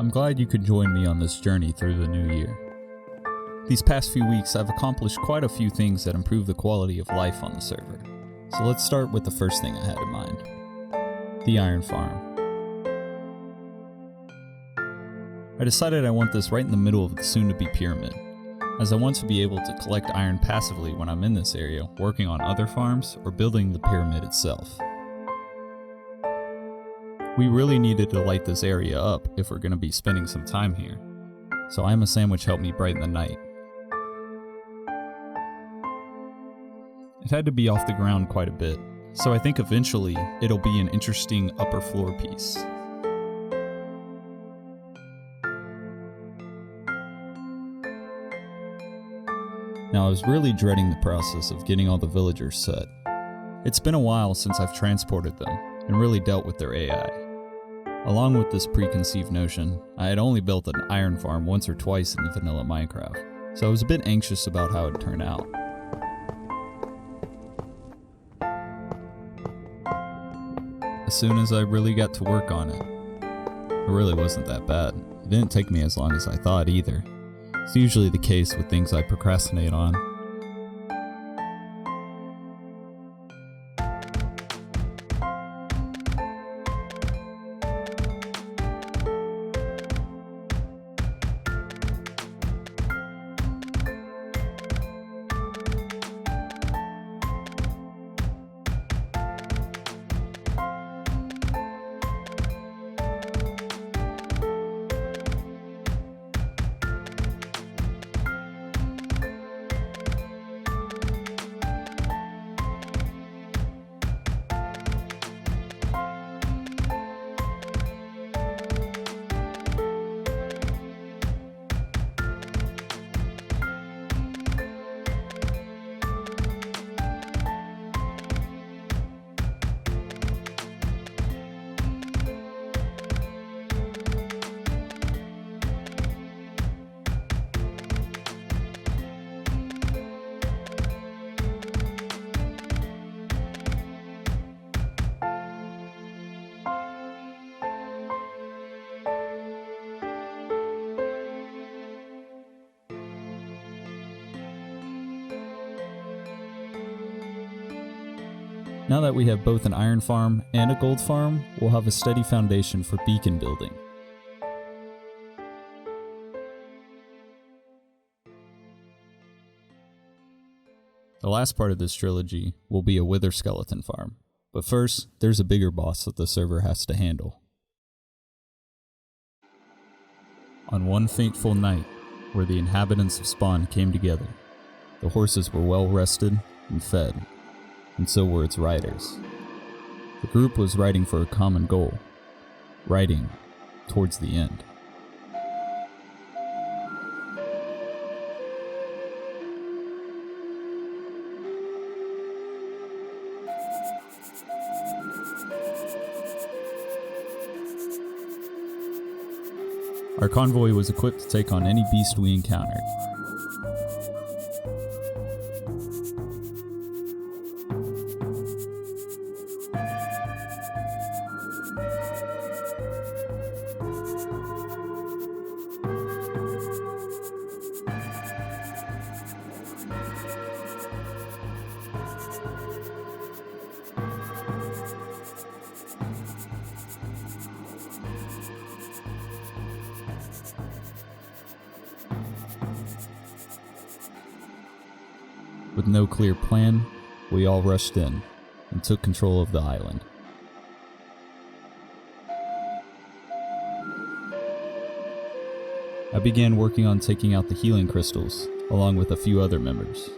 I'm glad you could join me on this journey through the new year. These past few weeks, I've accomplished quite a few things that improve the quality of life on the server. So let's start with the first thing I had in mind: the iron farm. I decided I want this right in the middle of the soon-to-be pyramid, as I want to be able to collect iron passively when I'm in this area, working on other farms or building the pyramid itself. We really needed to light this area up if we're going to be spending some time here, so I'm a Sandwich helped me brighten the night. It had to be off the ground quite a bit, so I think eventually it'll be an interesting upper floor piece. Now I was really dreading the process of getting all the villagers set. It's been a while since I've transported them and really dealt with their AI. Along with this preconceived notion, I had only built an iron farm once or twice in vanilla Minecraft, so I was a bit anxious about how it'd turn out. As soon as I really got to work on it, it really wasn't that bad. It didn't take me as long as I thought either. It's usually the case with things I procrastinate on. Now that we have both an iron farm and a gold farm, we'll have a steady foundation for beacon building. The last part of this trilogy will be a wither skeleton farm, but first, there's a bigger boss that the server has to handle. On one fateful night, where the inhabitants of Spawn came together, the horses were well rested and fed, and so were its riders. The group was riding for a common goal, riding towards the end. Our convoy was equipped to take on any beast we encountered. With no clear plan, we all rushed in and took control of the island. I began working on taking out the healing crystals, along with a few other members.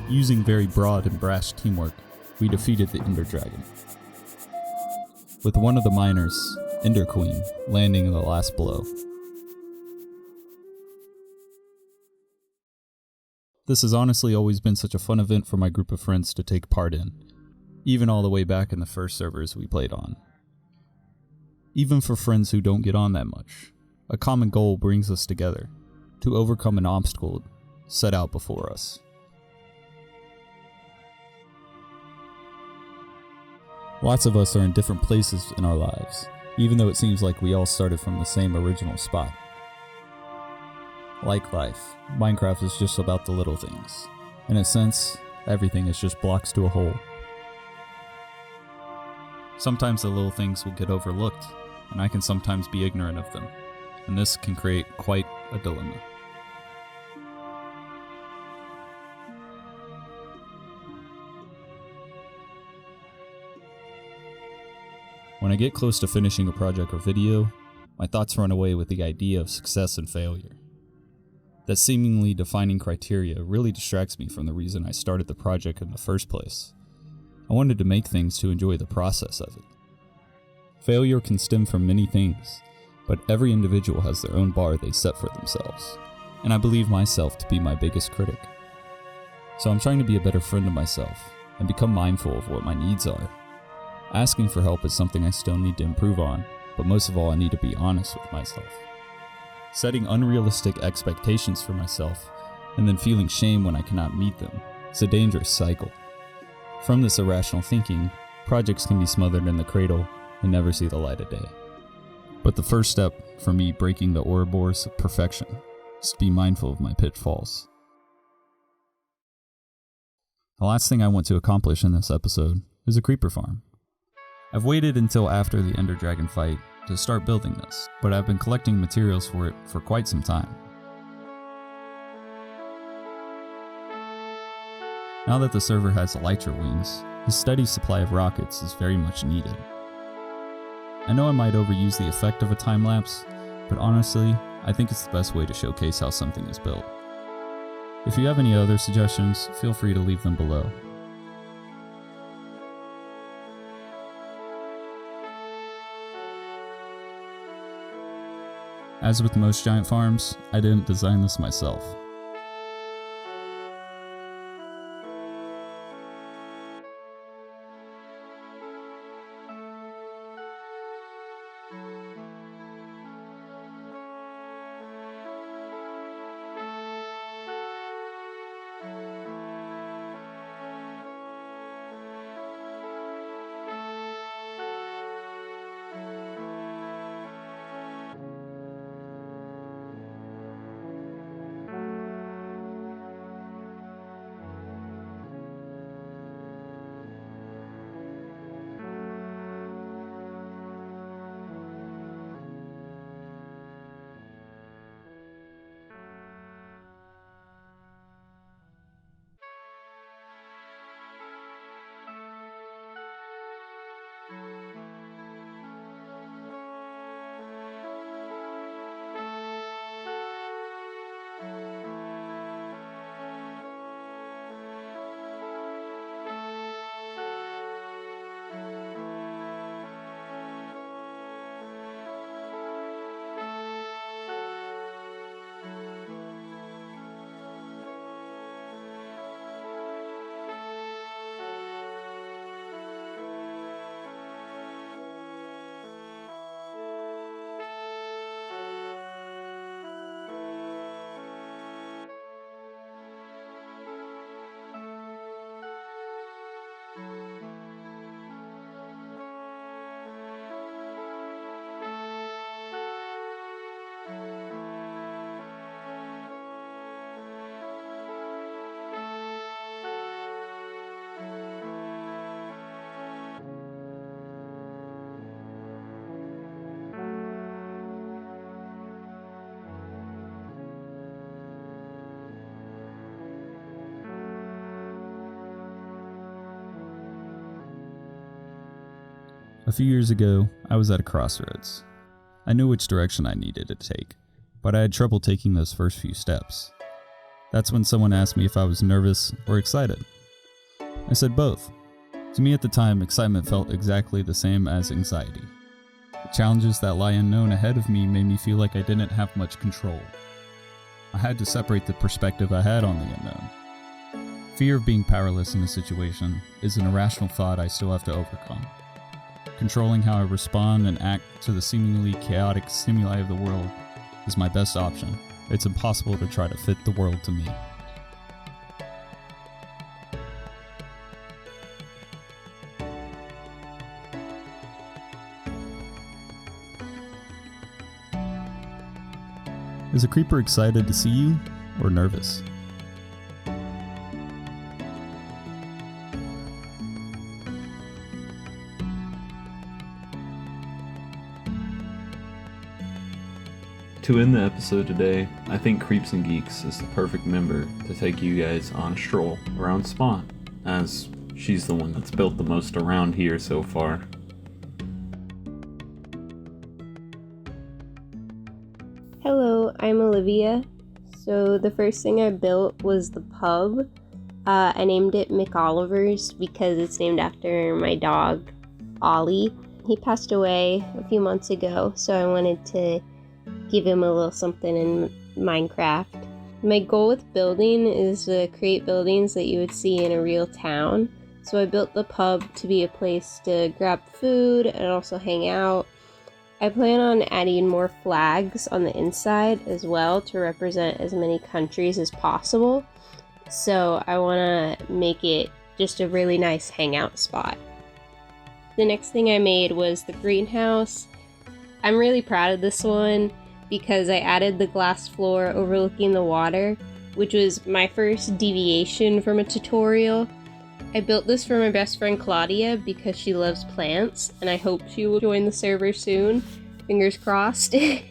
Using very broad and brash teamwork, we defeated the Ender Dragon, with one of the miners, Ender Queen, landing the last blow. This has honestly always been such a fun event for my group of friends to take part in, even all the way back in the first servers we played on. Even for friends who don't get on that much, a common goal brings us together, to overcome an obstacle set out before us. Lots of us are in different places in our lives, even though it seems like we all started from the same original spot. Like life, Minecraft is just about the little things. In a sense, everything is just blocks to a hole. Sometimes the little things will get overlooked, and I can sometimes be ignorant of them, and this can create quite a dilemma. When I get close to finishing a project or video, my thoughts run away with the idea of success and failure. That seemingly defining criteria really distracts me from the reason I started the project in the first place. I wanted to make things to enjoy the process of it. Failure can stem from many things, but every individual has their own bar they set for themselves, and I believe myself to be my biggest critic. So I'm trying to be a better friend to myself and become mindful of what my needs are. Asking for help is something I still need to improve on, but most of all I need to be honest with myself. Setting unrealistic expectations for myself and then feeling shame when I cannot meet them is a dangerous cycle. From this irrational thinking, projects can be smothered in the cradle and never see the light of day. But the first step for me breaking the Ouroboros of perfection is to be mindful of my pitfalls. The last thing I want to accomplish in this episode is a creeper farm. I've waited until after the Ender Dragon fight to start building this, but I've been collecting materials for it for quite some time. Now that the server has elytra wings, a steady supply of rockets is very much needed. I know I might overuse the effect of a time lapse, but honestly, I think it's the best way to showcase how something is built. If you have any other suggestions, feel free to leave them below. As with most giant farms, I didn't design this myself. A few years ago, I was at a crossroads. I knew which direction I needed to take, but I had trouble taking those first few steps. That's when someone asked me if I was nervous or excited. I said both. To me at the time, excitement felt exactly the same as anxiety. The challenges that lie unknown ahead of me made me feel like I didn't have much control. I had to separate the perspective I had on the unknown. Fear of being powerless in a situation is an irrational thought I still have to overcome. Controlling how I respond and act to the seemingly chaotic stimuli of the world is my best option. It's impossible to try to fit the world to me. Is a creeper excited to see you, or nervous? To end the episode today, I think Creeps and Geeks is the perfect member to take you guys on a stroll around Spawn, as she's the one that's built the most around here so far. Hello, I'm Olivia. So the first thing I built was the pub. I named it McOliver's because it's named after my dog, Ollie. He passed away a few months ago, so I wanted to give him a little something in Minecraft. My goal with building is to create buildings that you would see in a real town. So I built the pub to be a place to grab food and also hang out. I plan on adding more flags on the inside as well to represent as many countries as possible. So I want to make it just a really nice hangout spot. The next thing I made was the greenhouse. I'm really proud of this one because I added the glass floor overlooking the water, which was my first deviation from a tutorial. I built this for my best friend Claudia because she loves plants, and I hope she will join the server soon. Fingers crossed. The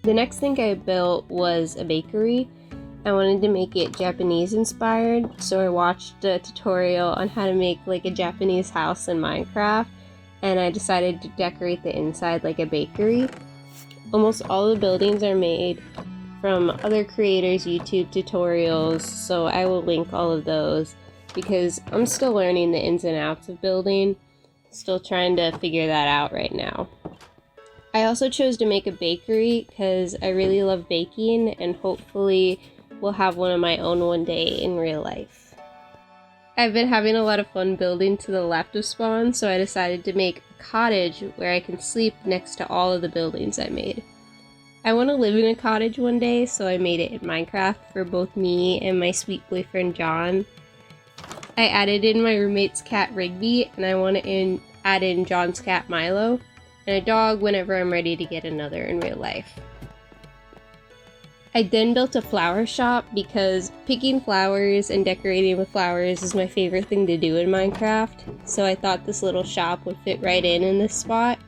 next thing I built was a bakery. I wanted to make it Japanese inspired, so I watched a tutorial on how to make like a Japanese house in Minecraft, and I decided to decorate the inside like a bakery. Almost all the buildings are made from other creators' YouTube tutorials, so I will link all of those because I'm still learning the ins and outs of building, still trying to figure that out right now. I also chose to make a bakery because I really love baking and hopefully will have one of my own one day in real life. I've been having a lot of fun building to the left of spawn, so I decided to make a cottage where I can sleep next to all of the buildings I made. I want to live in a cottage one day, so I made it in Minecraft for both me and my sweet boyfriend John. I added in my roommate's cat Rigby, and I want to add in John's cat Milo, and a dog whenever I'm ready to get another in real life. I then built a flower shop because picking flowers and decorating with flowers is my favorite thing to do in Minecraft, so I thought this little shop would fit right in this spot.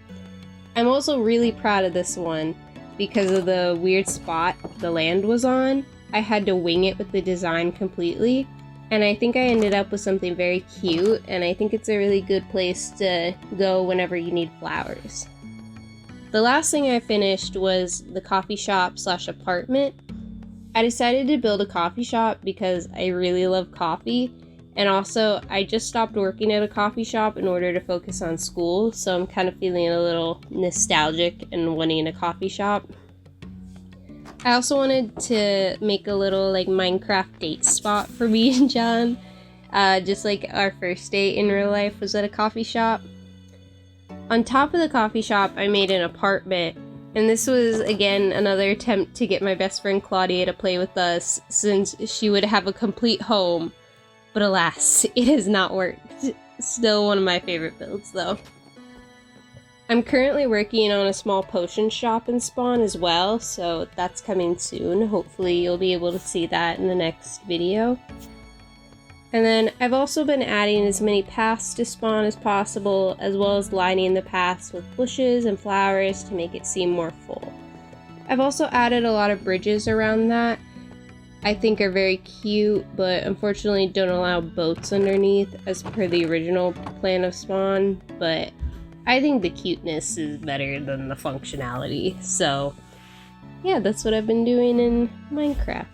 I'm also really proud of this one because of the weird spot the land was on. I had to wing it with the design completely, and I think I ended up with something very cute, and I think it's a really good place to go whenever you need flowers. The last thing I finished was the coffee shop / apartment. I decided to build a coffee shop because I really love coffee, and also I just stopped working at a coffee shop in order to focus on school, so I'm kind of feeling a little nostalgic and wanting a coffee shop. I also wanted to make a little like Minecraft date spot for me and John, just like our first date in real life was at a coffee shop. On top of the coffee shop, I made an apartment, and this was again another attempt to get my best friend Claudia to play with us since she would have a complete home, but alas, it has not worked. Still one of my favorite builds though. I'm currently working on a small potion shop in Spawn as well, so that's coming soon. Hopefully you'll be able to see that in the next video. And then I've also been adding as many paths to Spawn as possible, as well as lining the paths with bushes and flowers to make it seem more full. I've also added a lot of bridges around that I think are very cute, but unfortunately don't allow boats underneath as per the original plan of Spawn, but I think the cuteness is better than the functionality, so yeah, that's what I've been doing in Minecraft.